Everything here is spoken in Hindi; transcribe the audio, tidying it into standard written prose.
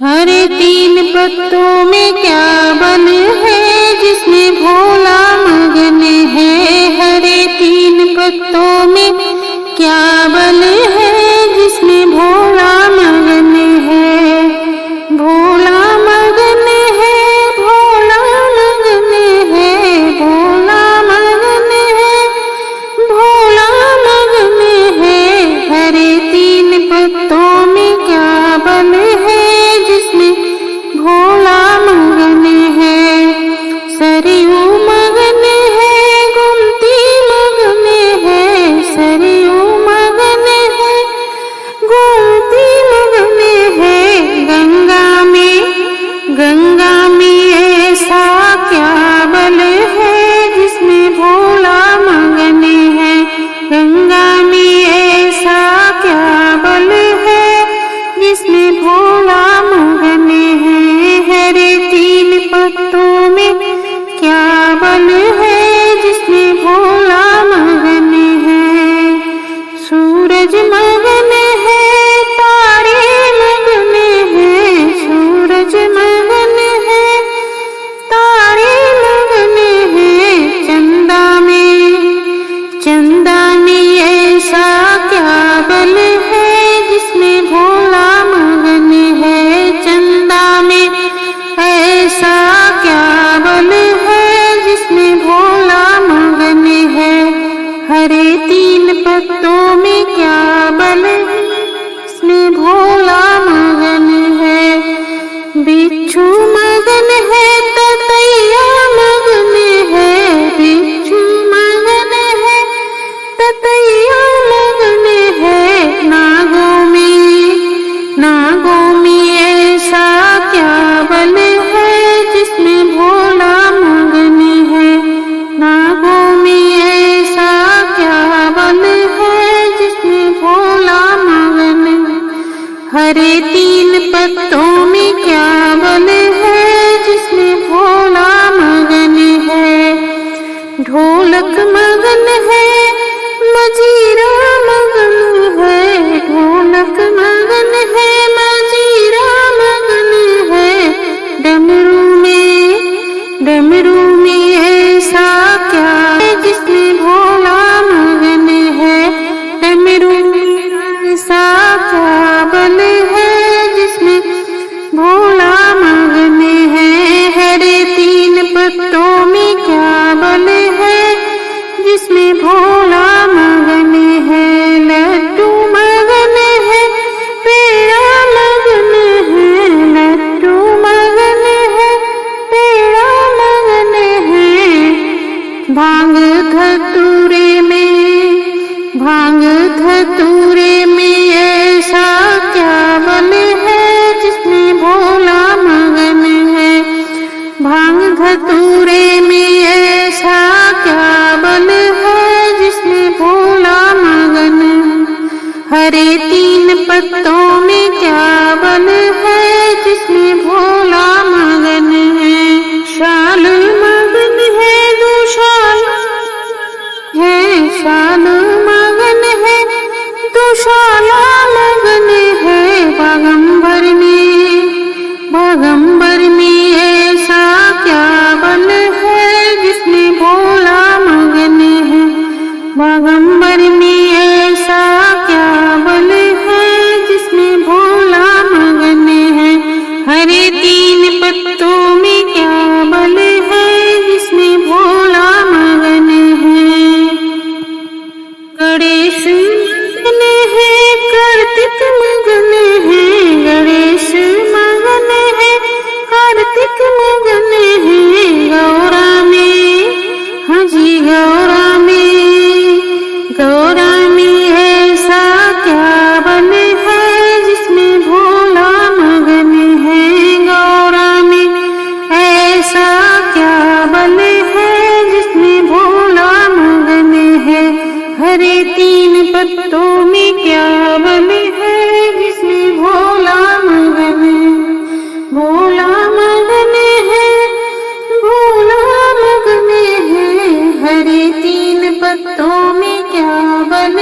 हरे तीन पत्तों में क्या बल है जिसमें भोला मगन है। हरे तीन पत्तों में क्या बल है जिसमें भोला मगन है। भोला मगन है, भोला मगन है, भोला मगन है, भोला मगन है। हरे तीन पत्तों में क्या बल है जिसमें भोला मगन है। सरयू मगन है, गोमती मगन है, सरयू मगन है, गोमती मगन है। गंगा में ऐसा क्या बल है जिसमें भोला मगन है। गंगा में ऐसा क्या बल है जिसमें भोला मगन है। हरे तीन पत्तों में क्या बल है जिसमें भोला मगन है। सूरज मगन है, तारे मगन है, सूरज मगन है, तारे मगन है। चंदा में ऐसा क्या बल है जिसमें भोला मगन है। चंदा में ऐसा क्या बल है जिसमें भोला मगन है। हरे तीन पत्तों में क्या बल है जिसमें भोला मगन है। बिच्छू मगन है, ततैया मगन है, बिच्छू मगन है, ततैया मगन है। नागों में ऐसा क्या बल है जिसमें भोला मगन है। नागों में ऐसा क्या बल है जिसमें भोला मगन है। हरे तीन पत्तों में क्या बल है जिसमें भोला मगन है। ढोलक मगन है,